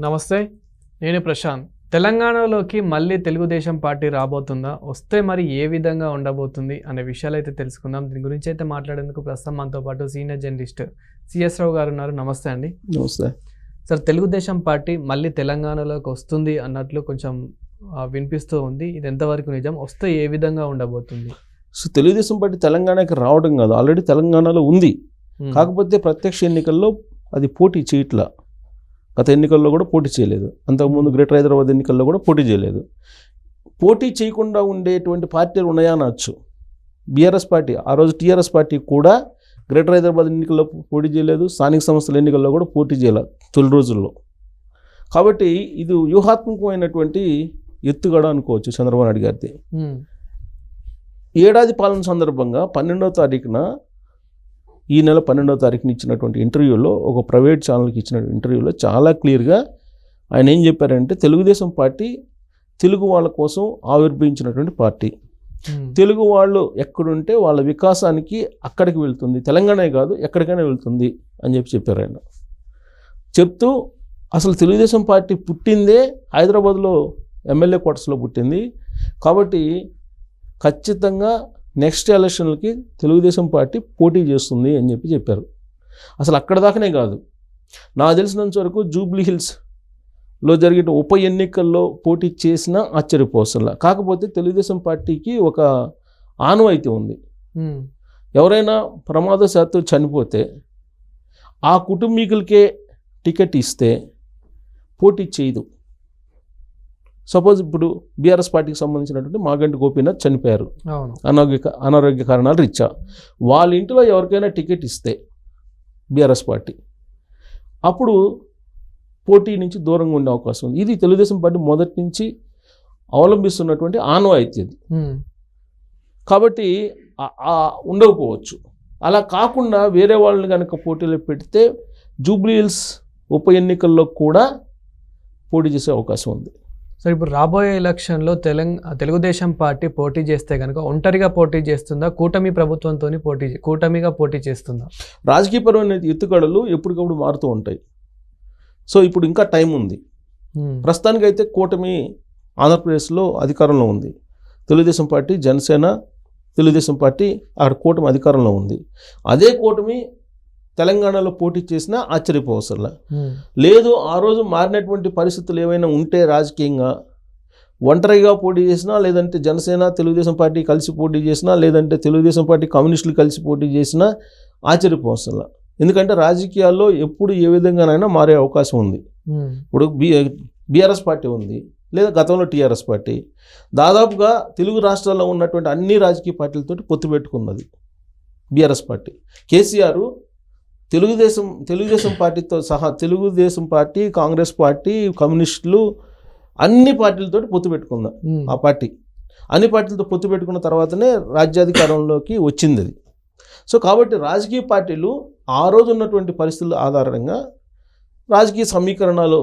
నమస్తే, నేను ప్రశాంత్. తెలంగాణలోకి మళ్ళీ తెలుగుదేశం పార్టీ రాబోతుందా? వస్తే మరి ఏ విధంగా ఉండబోతుంది అనే విషయాలు అయితే తెలుసుకుందాం. దీని గురించి అయితే మాట్లాడేందుకు ప్రస్తుతం మనతో పాటు సీనియర్ జర్నలిస్ట్ సిఎస్ రావు గారు ఉన్నారు. నమస్తే అండి. నమస్తే సార్, తెలుగుదేశం పార్టీ మళ్ళీ తెలంగాణలోకి వస్తుంది అన్నట్లు కొంచెం వినిపిస్తూ ఉంది. ఇది ఎంతవరకు నిజం? వస్తే ఏ విధంగా ఉండబోతుంది? సో తెలుగుదేశం పార్టీ తెలంగాణకి రావడం కాదు, ఆల్రెడీ తెలంగాణలో ఉంది. కాకపోతే ప్రత్యక్ష ఎన్నికల్లో అది పోటీ చేయట్లా. గత ఎన్నికల్లో కూడా పోటీ చేయలేదు. అంతకుముందు గ్రేటర్ హైదరాబాద్ ఎన్నికల్లో కూడా పోటీ చేయలేదు. పోటీ చేయకుండా ఉండేటువంటి పార్టీలు ఉన్నాయా అనొచ్చు. బీఆర్ఎస్ పార్టీ, ఆ రోజు టీఆర్ఎస్ పార్టీ కూడా గ్రేటర్ హైదరాబాద్ ఎన్నికల్లో పోటీ చేయలేదు, స్థానిక సంస్థల ఎన్నికల్లో కూడా పోటీ చేయలేదు తొలి రోజుల్లో. కాబట్టి ఇది వ్యూహాత్మకమైనటువంటి ఎత్తుగడ అనుకోవచ్చు చంద్రబాబు నాయుడు గారిది. ఏడాది పాలన సందర్భంగా 12వ తారీఖున, ఈ నెల 12వ తారీఖున ఇచ్చినటువంటి ఇంటర్వ్యూలో, ఒక ప్రైవేట్ ఛానల్కి ఇచ్చిన ఇంటర్వ్యూలో చాలా క్లియర్గా ఆయన ఏం చెప్పారంటే, తెలుగుదేశం పార్టీ తెలుగు వాళ్ళ కోసం ఆవిర్భవించినటువంటి పార్టీ. తెలుగు వాళ్ళు ఎక్కడుంటే వాళ్ళ వికాసానికి అక్కడికి వెళ్తుంది, తెలంగాణే కాదు ఎక్కడికైనా వెళ్తుంది అని చెప్పారు ఆయన. చెప్తూ అసలు తెలుగుదేశం పార్టీ పుట్టిందే హైదరాబాద్లో ఎమ్మెల్యే క్వార్టర్స్లో పుట్టింది. కాబట్టి ఖచ్చితంగా నెక్స్ట్ ఎలక్షన్లకి తెలుగుదేశం పార్టీ పోటీ చేస్తుంది అని చెప్పారు. అసలు అక్కడ దాకానే కాదు, నాకు తెలిసినంత వరకు జూబ్లీ హిల్స్లో జరిగిన ఉప ఎన్నికల్లో పోటీ చేసినా ఆశ్చర్యపోసలా. కాకపోతే తెలుగుదేశం పార్టీకి ఒక ఆనవాయితీ ఉంది. ఎవరైనా ప్రమాదశాత్తు చనిపోతే ఆ కుటుంబీకులకే టికెట్ ఇస్తే పోటీ చేయదు. సపోజ్ ఇప్పుడు బీఆర్ఎస్ పార్టీకి సంబంధించినటువంటి మాగంటి గోపీనాథ్ చనిపోయారు అనారోగ్య కారణాల రీత్యా. వాళ్ళ ఇంట్లో ఎవరికైనా టికెట్ ఇస్తే బీఆర్ఎస్ పార్టీ అప్పుడు పోటీ నుంచి దూరంగా ఉండే అవకాశం ఉంది. ఇది తెలుగుదేశం పార్టీ మొదటి నుంచి అవలంబిస్తున్నటువంటి ఆనవాయితీ. కాబట్టి ఉండకపోవచ్చు. అలా కాకుండా వేరే వాళ్ళని కనుక పోటీలో పెడితే జూబ్లీ హిల్స్ ఉప ఎన్నికల్లో కూడా పోటీ చేసే అవకాశం ఉంది. సో ఇప్పుడు రాబోయే ఎలక్షన్లో తెలుగుదేశం పార్టీ పోటీ చేస్తే కనుక ఒంటరిగా పోటీ చేస్తుందా, కూటమి ప్రభుత్వంతో కూటమిగా పోటీ చేస్తుందా? రాజకీయపరమైన ఎత్తుగడలు ఎప్పటికప్పుడు మారుతూ ఉంటాయి. సో ఇప్పుడు ఇంకా టైం ఉంది. ప్రస్తుతానికైతే కూటమి ఆంధ్రప్రదేశ్లో అధికారంలో ఉంది. తెలుగుదేశం పార్టీ, జనసేన, తెలుగుదేశం పార్టీ అక్కడ కూటమి అధికారంలో ఉంది. అదే కూటమి తెలంగాణలో పోటీ చేసినా ఆశ్చర్యపోవసరలా. లేదు, ఆ రోజు మారినటువంటి పరిస్థితులు ఏమైనా ఉంటే రాజకీయంగా ఒంటరిగా పోటీ చేసినా, లేదంటే జనసేన తెలుగుదేశం పార్టీ కలిసి పోటీ చేసినా, లేదంటే తెలుగుదేశం పార్టీ కమ్యూనిస్టులు కలిసి పోటీ చేసినా ఆశ్చర్యపోవసరలా. ఎందుకంటే రాజకీయాల్లో ఎప్పుడు ఏ విధంగానైనా మారే అవకాశం ఉంది. ఇప్పుడు బీఆర్ఎస్ పార్టీ ఉంది, లేదా గతంలో టీఆర్ఎస్ పార్టీ. దాదాపుగా తెలుగు రాష్ట్రాల్లో ఉన్నటువంటి అన్ని రాజకీయ పార్టీలతో పొత్తు పెట్టుకున్నది బీఆర్ఎస్ పార్టీ. కేసీఆర్ తెలుగుదేశం పార్టీతో సహా తెలుగుదేశం పార్టీ, కాంగ్రెస్ పార్టీ, కమ్యూనిస్టులు అన్ని పార్టీలతో పొత్తు పెట్టుకుందాం. ఆ పార్టీ అన్ని పార్టీలతో పొత్తు పెట్టుకున్న తర్వాతనే రాజ్యాధికారంలోకి వచ్చింది అది. సో కాబట్టి రాజకీయ పార్టీలు ఆ రోజు ఉన్నటువంటి పరిస్థితుల ఆధారంగా, రాజకీయ సమీకరణాలు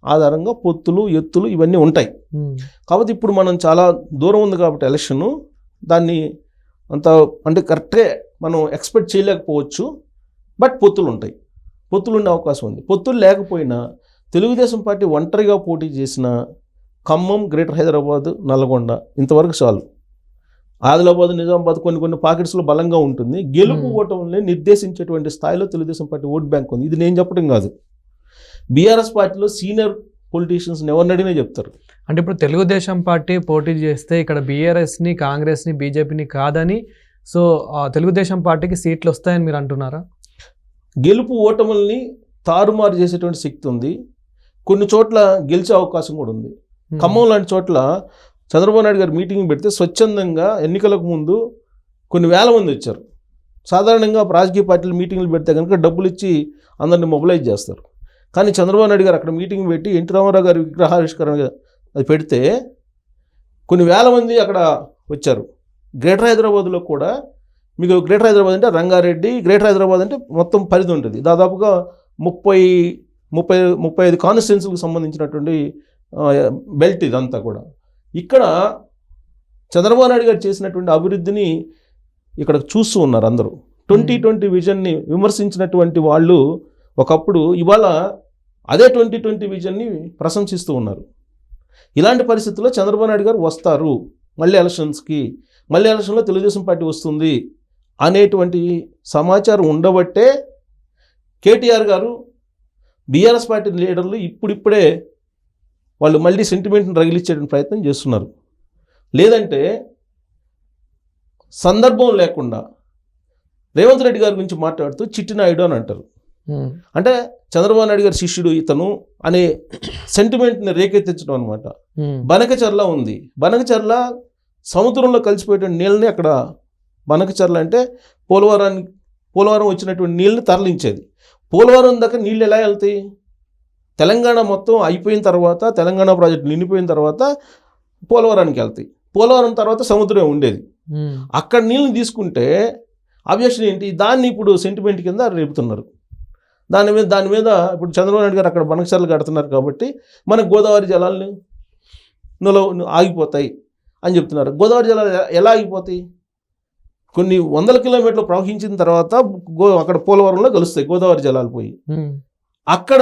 ఆధారంగా పొత్తులు, ఎత్తులు ఇవన్నీ ఉంటాయి. కాబట్టి ఇప్పుడు మనం చాలా దూరం ఉంది కాబట్టి ఎలక్షను, దాన్ని అంత అంటే కరెక్ట్గా మనం ఎక్స్పెక్ట్ చేయలేకపోవచ్చు. బట్ పొత్తులు ఉంటాయి, పొత్తులు ఉండే అవకాశం ఉంది. పొత్తులు లేకపోయినా తెలుగుదేశం పార్టీ ఒంటరిగా పోటీ చేసిన ఖమ్మం, గ్రేటర్ హైదరాబాద్, నల్గొండ ఇంతవరకు చాలు. ఆదిలాబాద్, నిజామాబాద్ కొన్ని పాకెట్స్లో బలంగా ఉంటుంది. గెలుపు ఓటముల్ని నిర్దేశించేటువంటి స్థాయిలో తెలుగుదేశం పార్టీ ఓట్ బ్యాంక్ ఉంది. ఇది నేను చెప్పడం కాదు, బీఆర్ఎస్ పార్టీలో సీనియర్ పొలిటీషియన్స్ ఎవరిని అడిగినా చెప్తారు. అంటే ఇప్పుడు తెలుగుదేశం పార్టీ పోటీ చేస్తే ఇక్కడ బీఆర్ఎస్ని, కాంగ్రెస్ని, బీజేపీని కాదని, సో తెలుగుదేశం పార్టీకి సీట్లు వస్తాయని మీరు అంటున్నారా? గెలుపు ఓటముల్ని తారుమారు చేసేటువంటి శక్తి ఉంది. కొన్ని చోట్ల గెలిచే అవకాశం కూడా ఉంది. ఖమ్మం లాంటి చోట్ల చంద్రబాబు నాయుడు గారు మీటింగ్ పెడితే స్వచ్ఛందంగా ఎన్నికలకు ముందు కొన్ని వేల మంది వచ్చారు. సాధారణంగా రాజకీయ పార్టీలు మీటింగ్లు పెడితే కనుక డబ్బులు ఇచ్చి అందరిని మొబిలైజ్ చేస్తారు. కానీ చంద్రబాబు నాయుడు గారు అక్కడ మీటింగ్ పెట్టి ఎన్టీ రామారావు గారి విగ్రహావిష్కరణ అది పెడితే కొన్ని వేల మంది అక్కడ వచ్చారు. గ్రేటర్ హైదరాబాద్లో కూడా, మీకు గ్రేటర్ హైదరాబాద్ అంటే రంగారెడ్డి, గ్రేటర్ హైదరాబాద్ అంటే మొత్తం పరిధి ఉంటుంది. దాదాపుగా 35 కాన్స్టిట్యున్సీలకు సంబంధించినటువంటి బెల్ట్ ఇదంతా కూడా. ఇక్కడ చంద్రబాబు నాయుడు గారు చేసినటువంటి అభివృద్ధిని ఇక్కడ చూస్తూ ఉన్నారు అందరూ. 2020 విజన్ని విమర్శించినటువంటి వాళ్ళు ఒకప్పుడు ఇవాళ అదే 2020 విజన్ని ప్రశంసిస్తూ ఉన్నారు. ఇలాంటి పరిస్థితుల్లో చంద్రబాబు నాయుడు గారు వస్తారు మళ్ళీ ఎలక్షన్లో తెలుగుదేశం పార్టీ వస్తుంది అనేటువంటి సమాచారం ఉండబట్టే కేటీఆర్ గారు బీఆర్ఎస్ పార్టీ లీడర్లు ఇప్పుడిప్పుడే వాళ్ళు మళ్ళీ సెంటిమెంట్ని రగిలించే ప్రయత్నం చేస్తున్నారు. లేదంటే సందర్భం లేకుండా రేవంత్ రెడ్డి గారి గురించి మాట్లాడుతూ చిట్టినాయుడు అని అంటారు. అంటే చంద్రబాబు నాయుడు గారి శిష్యుడు ఇతను అనే సెంటిమెంట్ని రేకెత్తించడం అనమాట. బనకచర్ల ఉంది. బనకచర్ల సముద్రంలో కలిసిపోయేటువంటి నీళ్ళని అక్కడ బనకచర్ల అంటే పోలవరం వచ్చినటువంటి నీళ్ళని తరలించేది. పోలవరం దాకా నీళ్ళు ఎలా వెళ్తాయి? తెలంగాణ మొత్తం అయిపోయిన తర్వాత, తెలంగాణ ప్రాజెక్టు నిండిపోయిన తర్వాత పోలవరానికి వెళ్తాయి. పోలవరం తర్వాత సముద్రం ఉండేది. అక్కడ నీళ్ళని తీసుకుంటే అబ్జెక్షన్ ఏంటి? దాన్ని ఇప్పుడు సెంటిమెంట్ కింద రేపుతున్నారు. దాని మీద ఇప్పుడు చంద్రబాబు నాయుడు గారు అక్కడ బనకచర్లు కడుతున్నారు కాబట్టి మనకు గోదావరి జలాలు ఆగిపోతాయి అని చెప్తున్నారు. గోదావరి జలాలు ఎలా ఆగిపోతాయి? కొన్ని వందల కిలోమీటర్లు ప్రవహించిన తర్వాత అక్కడ పోలవరంలో కలుస్తాయి గోదావరి జలాలు పోయి. అక్కడ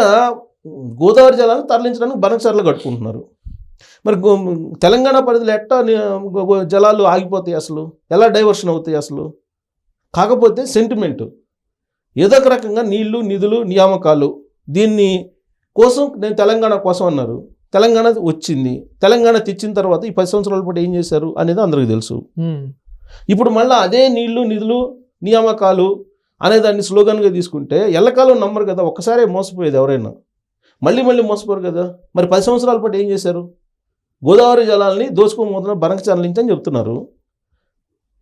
గోదావరి జలాలను తరలించడానికి బనకచర్లు కట్టుకుంటున్నారు. మరి తెలంగాణ పరిధిలో ఎట్టా జలాలు ఆగిపోతాయి? అసలు ఎలా డైవర్షన్ అవుతాయి అసలు? కాకపోతే సెంటిమెంటు ఏదో ఒక రకంగా నీళ్లు, నిధులు, నియామకాలు దీన్ని కోసం నేను తెలంగాణ కోసం అన్నారు. తెలంగాణ వచ్చింది. తెలంగాణ తెచ్చిన తర్వాత ఈ 10 సంవత్సరాల పాటు ఏం చేశారు అనేది అందరికీ తెలుసు. ఇప్పుడు మళ్ళీ అదే నీళ్లు, నిధులు, నియామకాలు అనేదాన్ని స్లోగన్గా తీసుకుంటే ఎల్లకాలం నమ్మరు కదా. ఒక్కసారే మోసపోయేది ఎవరైనా, మళ్ళీ మోసపోరు కదా. మరి 10 సంవత్సరాల పాటు ఏం చేశారు? గోదావరి జలాల్ని దోచుకోబోతున్న బనకచర్ల నుంచి అని చెప్తున్నారు.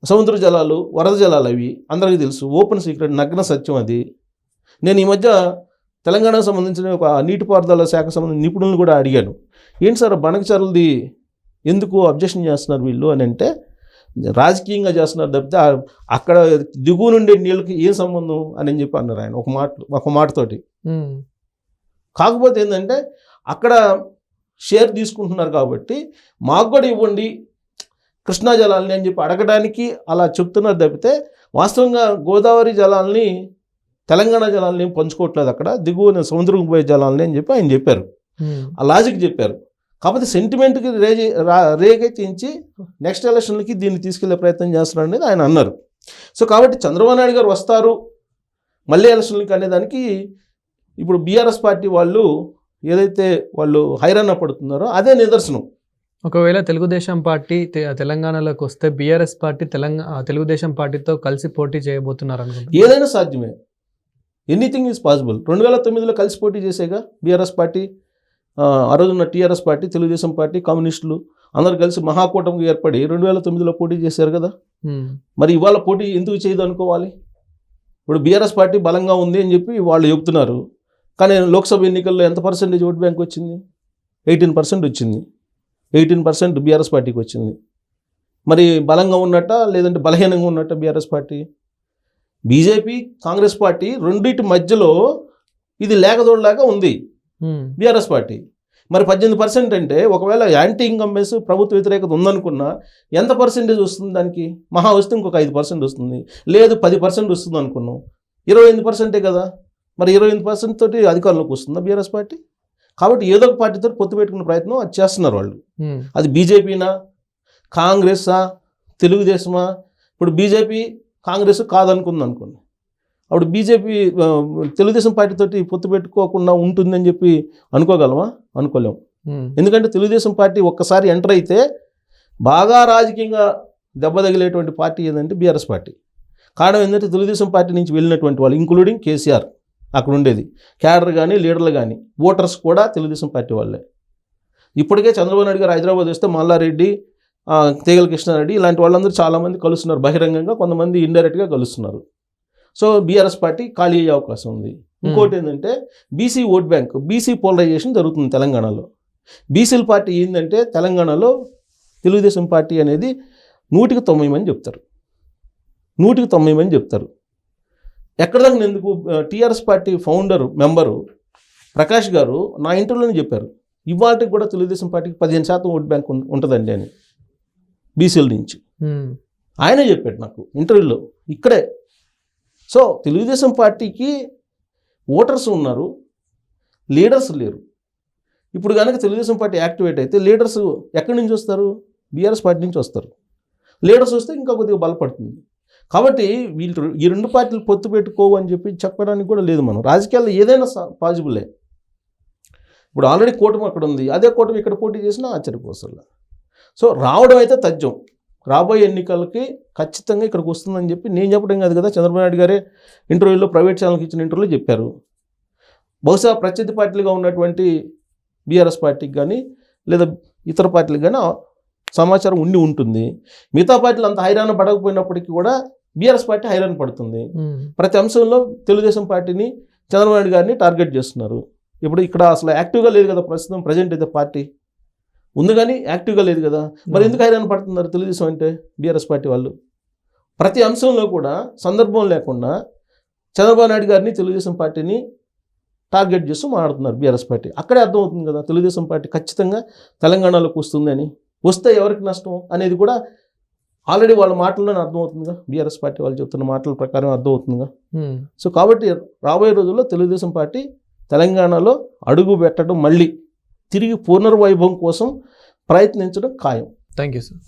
సముద్ర జలాలు, వరద జలాలు అవి అందరికీ తెలుసు. ఓపెన్ సీక్రెట్, నగ్న సత్యం అది. నేను ఈ మధ్య తెలంగాణకు సంబంధించిన ఒక నీటిపారుదల శాఖకు సంబంధించిన నిపుణులను కూడా అడిగాను. ఏంటి సార్ బనకచర్లది ఎందుకు అబ్జెక్షన్ చేస్తున్నారు వీళ్ళు అని అంటే, రాజకీయంగా చేస్తున్నారు తప్పితే అక్కడ దిగువ నుండే నీళ్ళకి ఏం సంబంధం అని చెప్పి అన్నారు ఆయన ఒక మాటతోటి. కాకపోతే ఏంటంటే అక్కడ షేర్ తీసుకుంటున్నారు కాబట్టి మాకు కూడా ఇవ్వండి కృష్ణా జలాలని అని చెప్పి అడగడానికి అలా చెప్తున్నారు తప్పితే వాస్తవంగా గోదావరి జలాల్ని, తెలంగాణ జలాల్ని పంచుకోవట్లేదు. అక్కడ దిగువన సముద్రం పోయే జలాలని అని చెప్పి ఆయన చెప్పారు. ఆ లాజిక్ చెప్పారు. కాకపోతే సెంటిమెంట్కి రేకెత్తించి నెక్స్ట్ ఎలక్షన్లకి దీన్ని తీసుకెళ్లే ప్రయత్నం చేస్తున్నారు అనేది ఆయన అన్నారు. సో కాబట్టి చంద్రబాబు నాయుడు గారు వస్తారు మళ్ళీ ఎలక్షన్లకి అనేదానికి ఇప్పుడు బీఆర్ఎస్ పార్టీ వాళ్ళు ఏదైతే వాళ్ళు హైరాణ పడుతున్నారో అదే నిదర్శనం. ఒకవేళ తెలుగుదేశం పార్టీ తెలంగాణలోకి వస్తే బీఆర్ఎస్ పార్టీ తెలుగుదేశం పార్టీతో కలిసి పోటీ చేయబోతున్నారు అనుకుంటున్నారు. ఏదైనా సాధ్యమే. Anything is possible. 2009లో కలిసి పోటీ చేసేగా బీఆర్ఎస్ పార్టీ, ఆ రోజున్న టీఆర్ఎస్ పార్టీ, తెలుగుదేశం పార్టీ, కమ్యూనిస్టులు అందరు కలిసి మహాకూటమికి ఏర్పడి 2009లో పోటీ చేశారు కదా. మరి ఇవాళ పోటీ ఎందుకు చేయదు అనుకోవాలి? ఇప్పుడు బీఆర్ఎస్ పార్టీ బలంగా ఉంది అని చెప్పి వాళ్ళు చెబుతున్నారు. కానీ లోక్సభ ఎన్నికల్లో ఎంత పర్సెంటేజ్ ఓట్ బ్యాంక్ వచ్చింది? 18% వచ్చింది. 18% బీఆర్ఎస్ పార్టీకి వచ్చింది. మరి బలంగా ఉన్నట్ట లేదంటే బలహీనంగా ఉన్నట్ట BRS party? BJP, Congress party రెండింటి మధ్యలో ఇది లేకదోడలాగా ఉంది బీఆర్ఎస్ పార్టీ. మరి 18% అంటే ఒకవేళ యాంటీ ఇన్కంబెన్స్, ప్రభుత్వ వ్యతిరేకత ఉందనుకున్నా ఎంత పర్సెంటేజ్ వస్తుంది దానికి? మహా వస్తే ఇంకొక 5% వస్తుంది, లేదు 10% వస్తుంది అనుకున్నాం. 28% కదా. మరి 28% తోటి అధికారంలోకి వస్తుందా బీఆర్ఎస్ పార్టీ? కాబట్టి ఏదో ఒక పార్టీతో పొత్తు పెట్టుకునే ప్రయత్నం అది చేస్తున్నారు వాళ్ళు. అది బీజేపీనా, కాంగ్రెసా, తెలుగుదేశమా? ఇప్పుడు బీజేపీ కాంగ్రెస్ కాదనుకుంది అనుకోండి, అప్పుడు బీజేపీ తెలుగుదేశం పార్టీతోటి పొత్తు పెట్టుకోకుండా ఉంటుందని చెప్పి అనుకోగలమా? అనుకోలేము. ఎందుకంటే తెలుగుదేశం పార్టీ ఒక్కసారి ఎంటర్ అయితే బాగా రాజకీయంగా దెబ్బ తగిలేటువంటి పార్టీ ఏదంటే బీఆర్ఎస్ పార్టీ. కారణం ఏంటంటే తెలుగుదేశం పార్టీ నుంచి వెళ్ళినటువంటి వాళ్ళు ఇంక్లూడింగ్ కేసీఆర్ అక్కడ ఉండేది, క్యాడర్ కానీ లీడర్లు కానీ ఓటర్స్ కూడా తెలుగుదేశం పార్టీ వాళ్ళే. ఇప్పటికే చంద్రబాబు నాయుడు గారు హైదరాబాద్ వస్తే మల్లారెడ్డి, తీగల కృష్ణారెడ్డి ఇలాంటి వాళ్ళందరూ చాలామంది కలుస్తున్నారు బహిరంగంగా, కొంతమంది ఇండైరెక్ట్గా కలుస్తున్నారు. సో బీఆర్ఎస్ పార్టీ ఖాళీ అయ్యే అవకాశం ఉంది. ఇంకోటి ఏంటంటే BC vote bank, BC polarisation జరుగుతుంది తెలంగాణలో. బీసీల పార్టీ ఏంటంటే తెలంగాణలో తెలుగుదేశం పార్టీ అనేది 100కి 90 చెప్తారు. 100కి 90 చెప్తారు. ఎక్కడ దాకా ఎందుకు TRS party founder member Prakash గారు నా ఇంటర్వ్యూలోనే చెప్పారు, ఇవాళకి కూడా తెలుగుదేశం పార్టీకి 15% ఓట్ బ్యాంక్ ఉంటుందండి అని బీసీల నుంచి. ఆయనే చెప్పాడు నాకు ఇంటర్వ్యూలో ఇక్కడే. సో తెలుగుదేశం పార్టీకి ఓటర్స్ ఉన్నారు, లీడర్స్ లేరు. ఇప్పుడు కనుక తెలుగుదేశం పార్టీ యాక్టివేట్ అయితే లీడర్స్ ఎక్కడి నుంచి వస్తారు? బీఆర్ఎస్ పార్టీ నుంచి వస్తారు. లీడర్స్ వస్తే ఇంకా కొద్దిగా బలపడుతుంది. కాబట్టి వీళ్ళు ఈ రెండు పార్టీలు పొత్తు పెట్టుకోవు అని చెప్పి చెప్పడానికి కూడా లేదు. మనం రాజకీయాల్లో ఏదైనా పాజిబులే. ఇప్పుడు ఆల్రెడీ కూటమి అక్కడ ఉంది, అదే కూటమి ఇక్కడ పోటీ చేసినా ఆశ్చర్యపోసల్లా. సో రావడం అయితే తథ్యం. రాబోయే ఎన్నికలకి ఖచ్చితంగా ఇక్కడికి వస్తుందని చెప్పి నేను చెప్పడం కాదు కదా, చంద్రబాబు నాయుడు గారే ఇంటర్వ్యూలో ప్రైవేట్ ఛానల్కి ఇచ్చిన ఇంటర్వ్యూలో చెప్పారు. బహుశా ప్రత్యర్థి పార్టీలుగా ఉన్నటువంటి బీఆర్ఎస్ పార్టీకి కానీ లేదా ఇతర పార్టీలకు కానీ సమాచారం ఉండి ఉంటుంది. మిగతా పార్టీలు అంత హైరాణ పడకపోయినప్పటికీ కూడా బీఆర్ఎస్ పార్టీ హైరాణ పడుతుంది. ప్రతి అంశంలో తెలుగుదేశం పార్టీని, చంద్రబాబు నాయుడు గారిని టార్గెట్ చేస్తున్నారు. ఇప్పుడు ఇక్కడ అసలు యాక్టివ్గా లేదు కదా ప్రస్తుతం ప్రజెంట్ అయితే పార్టీ ఉంది కానీ యాక్టివ్గా లేదు కదా. మరి ఎందుకు హైరాణ పడుతున్నారు తెలుగుదేశం అంటే బీఆర్ఎస్ పార్టీ వాళ్ళు? ప్రతి అంశంలో కూడా సందర్భం లేకుండా చంద్రబాబు నాయుడు గారిని, తెలుగుదేశం పార్టీని టార్గెట్ చేస్తూ మాట్లాడుతున్నారు బీఆర్ఎస్ పార్టీ. అక్కడే అర్థమవుతుంది కదా తెలుగుదేశం పార్టీ ఖచ్చితంగా తెలంగాణలోకి వస్తుందని. వస్తే ఎవరికి నష్టం అనేది కూడా ఆల్రెడీ వాళ్ళ మాటల్లోనే అర్థమవుతుందిగా, బీఆర్ఎస్ పార్టీ వాళ్ళు చెప్తున్న మాటల ప్రకారం అర్థమవుతుందిగా. సో కాబట్టి రాబోయే రోజుల్లో తెలుగుదేశం పార్టీ తెలంగాణలో అడుగు పెట్టడం, మళ్ళీ తిరిగి పునర్వైభవం కోసం ప్రయత్నించడం ఖాయం. Thank you sir.